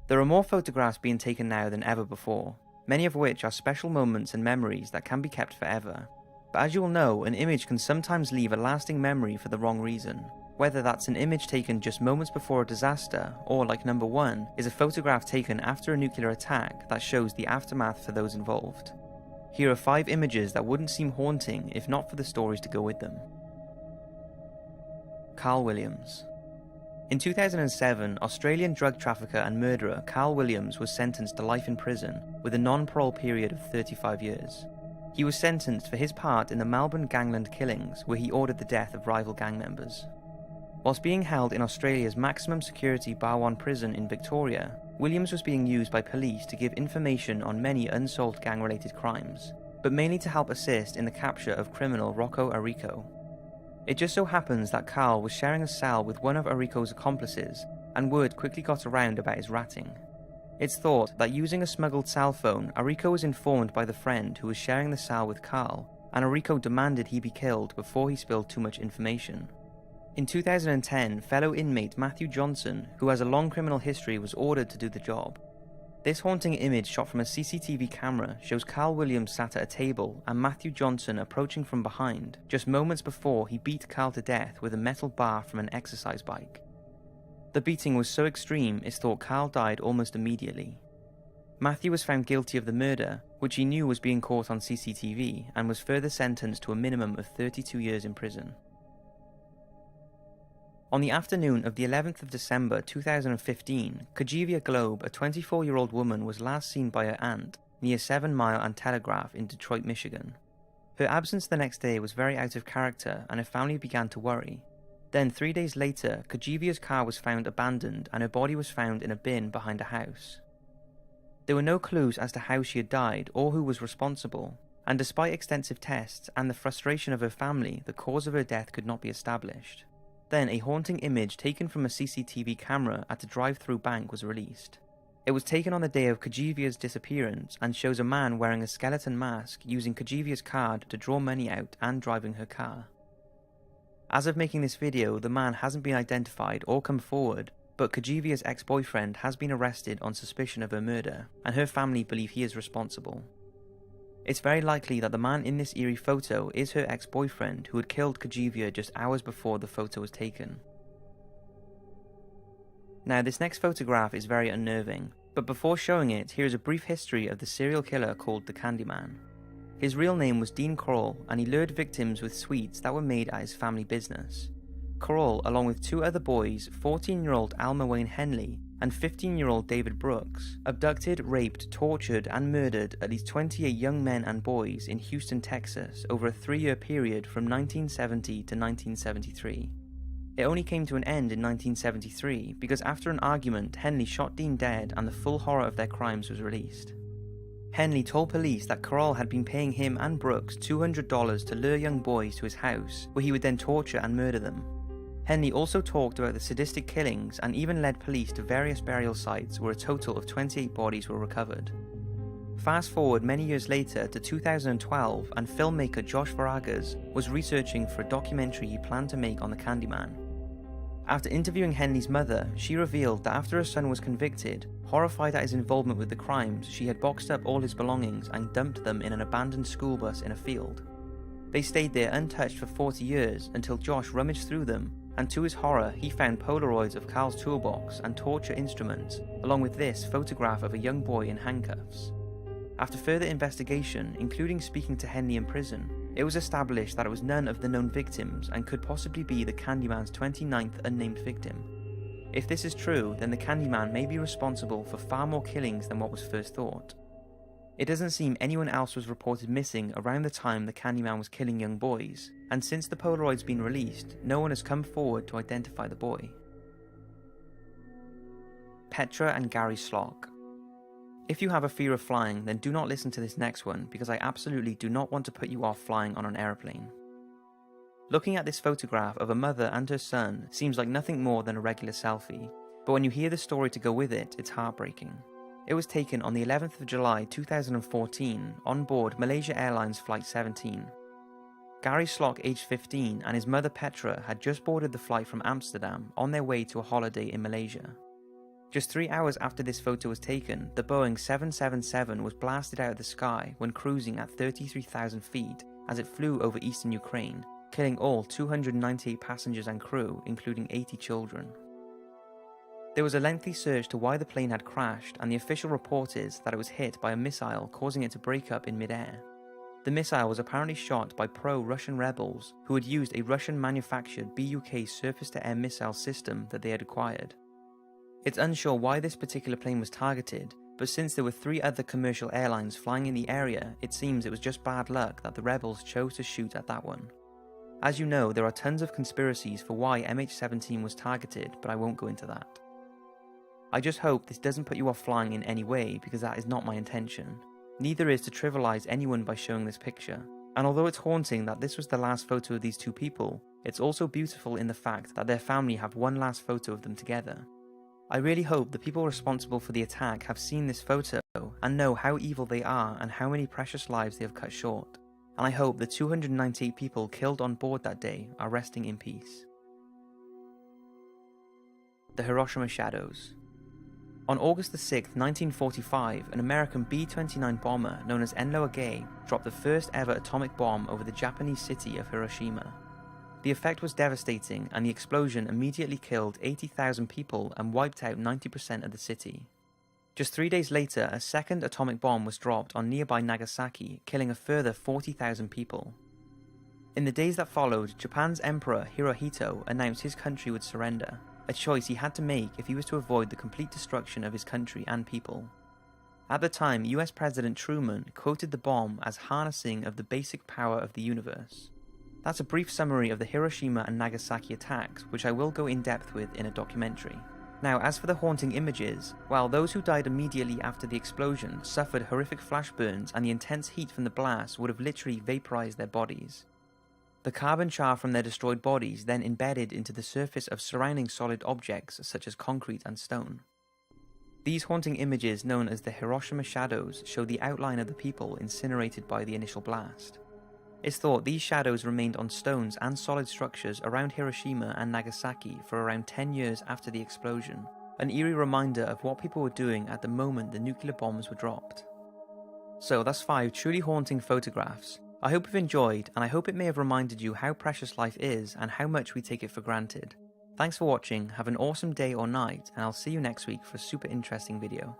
There are more photographs being taken now than ever before, many of which are special moments and memories that can be kept forever. But as you will know, an image can sometimes leave a lasting memory for the wrong reason. Whether that's an image taken just moments before a disaster, or like number 1, is a photograph taken after a nuclear attack that shows the aftermath for those involved. Here are 5 images that wouldn't seem haunting if not for the stories to go with them. Carl Williams. In 2007, Australian drug trafficker and murderer Carl Williams was sentenced to life in prison with a non-parole period of 35 years. He was sentenced for his part in the Melbourne gangland killings, where he ordered the death of rival gang members. Whilst being held in Australia's maximum security Barwon prison in Victoria, Williams was being used by police to give information on many unsolved gang-related crimes, but mainly to help assist in the capture of criminal Rocco Arico. It just so happens that Carl was sharing a cell with one of Arico's accomplices, and word quickly got around about his ratting. It's thought that using a smuggled cell phone, Arico was informed by the friend who was sharing the cell with Carl, and Arico demanded he be killed before he spilled too much information. In 2010, fellow inmate Matthew Johnson, who has a long criminal history, was ordered to do the job. This haunting image shot from a CCTV camera shows Carl Williams sat at a table and Matthew Johnson approaching from behind, just moments before he beat Carl to death with a metal bar from an exercise bike. The beating was so extreme it's thought Carl died almost immediately. Matthew was found guilty of the murder, which he knew was being caught on CCTV, and was further sentenced to a minimum of 32 years in prison. On the afternoon of the 11th of December 2015, Kajivia Globe, a 24-year-old woman, was last seen by her aunt near 7 Mile and Telegraph in Detroit, Michigan. Her absence the next day was very out of character and her family began to worry. Then 3 days later, Kajivia's car was found abandoned and her body was found in a bin behind a house. There were no clues as to how she had died or who was responsible, and despite extensive tests and the frustration of her family, the cause of her death could not be established. Then a haunting image taken from a CCTV camera at a drive-through bank was released. It was taken on the day of Kajivia's disappearance and shows a man wearing a skeleton mask using Kajivia's card to draw money out and driving her car. As of making this video, the man hasn't been identified or come forward, but Kajivia's ex-boyfriend has been arrested on suspicion of her murder, and her family believe he is responsible. It's very likely that the man in this eerie photo is her ex-boyfriend who had killed Kajivia just hours before the photo was taken. Now, this next photograph is very unnerving, but before showing it, here is a brief history of the serial killer called the Candyman. His real name was Dean Kroll, and he lured victims with sweets that were made at his family business. Kroll, along with 2 other boys, 14-year-old Alma Wayne Henley and 15-year-old David Brooks, abducted, raped, tortured, and murdered at least 28 young men and boys in Houston, Texas over a 3-year period from 1970 to 1973. It only came to an end in 1973 because after an argument, Henley shot Dean dead and the full horror of their crimes was released. Henley told police that Kroll had been paying him and Brooks $200 to lure young boys to his house, where he would then torture and murder them. Henley also talked about the sadistic killings and even led police to various burial sites where a total of 28 bodies were recovered. Fast forward many years later to 2012, and filmmaker Josh Varagas was researching for a documentary he planned to make on the Candyman. After interviewing Henley's mother, she revealed that after her son was convicted, horrified at his involvement with the crimes, she had boxed up all his belongings and dumped them in an abandoned school bus in a field. They stayed there untouched for 40 years until Josh rummaged through them, and to his horror, he found Polaroids of Carl's toolbox and torture instruments, along with this photograph of a young boy in handcuffs. After further investigation, including speaking to Henley in prison, it was established that it was none of the known victims and could possibly be the Candyman's 29th unnamed victim. If this is true, then the Candyman may be responsible for far more killings than what was first thought. It doesn't seem anyone else was reported missing around the time the Candyman was killing young boys, and since the Polaroid's been released, no one has come forward to identify the boy. Petra and Gary Slock. If you have a fear of flying, then do not listen to this next one because I absolutely do not want to put you off flying on an aeroplane. Looking at this photograph of a mother and her son seems like nothing more than a regular selfie, but when you hear the story to go with it, it's heartbreaking. It was taken on the 11th of July 2014 on board Malaysia Airlines Flight 17. Gary Slock, aged 15, and his mother Petra had just boarded the flight from Amsterdam on their way to a holiday in Malaysia. Just 3 hours after this photo was taken, the Boeing 777 was blasted out of the sky when cruising at 33,000 feet as it flew over eastern Ukraine, killing all 298 passengers and crew, including 80 children. There was a lengthy search to why the plane had crashed, and the official report is that it was hit by a missile, causing it to break up in mid-air. The missile was apparently shot by pro-Russian rebels who had used a Russian-manufactured Buk surface-to-air missile system that they had acquired. It's unsure why this particular plane was targeted, but since there were 3 other commercial airlines flying in the area, it seems it was just bad luck that the rebels chose to shoot at that one. As you know, there are tons of conspiracies for why MH17 was targeted, but I won't go into that. I just hope this doesn't put you off flying in any way, because that is not my intention. Neither is to trivialize anyone by showing this picture. And although it's haunting that this was the last photo of these 2 people, it's also beautiful in the fact that their family have one last photo of them together. I really hope the people responsible for the attack have seen this photo and know how evil they are and how many precious lives they have cut short. And I hope the 298 people killed on board that day are resting in peace. The Hiroshima Shadows. On August 6, 1945, an American B-29 bomber known as Enola Gay dropped the first ever atomic bomb over the Japanese city of Hiroshima. The effect was devastating, and the explosion immediately killed 80,000 people and wiped out 90% of the city. Just 3 days later, a second atomic bomb was dropped on nearby Nagasaki, killing a further 40,000 people. In the days that followed, Japan's Emperor Hirohito announced his country would surrender, a choice he had to make if he was to avoid the complete destruction of his country and people. At the time, US President Truman quoted the bomb as harnessing of the basic power of the universe. That's a brief summary of the Hiroshima and Nagasaki attacks, which I will go in depth with in a documentary. Now, as for the haunting images, well, those who died immediately after the explosion suffered horrific flash burns, and the intense heat from the blast would have literally vaporized their bodies. The carbon char from their destroyed bodies then embedded into the surface of surrounding solid objects such as concrete and stone. These haunting images, known as the Hiroshima Shadows, show the outline of the people incinerated by the initial blast. It's thought these shadows remained on stones and solid structures around Hiroshima and Nagasaki for around 10 years after the explosion, an eerie reminder of what people were doing at the moment the nuclear bombs were dropped. So that's 5 truly haunting photographs. I hope you've enjoyed, and I hope it may have reminded you how precious life is and how much we take it for granted. Thanks for watching, have an awesome day or night, and I'll see you next week for a super interesting video.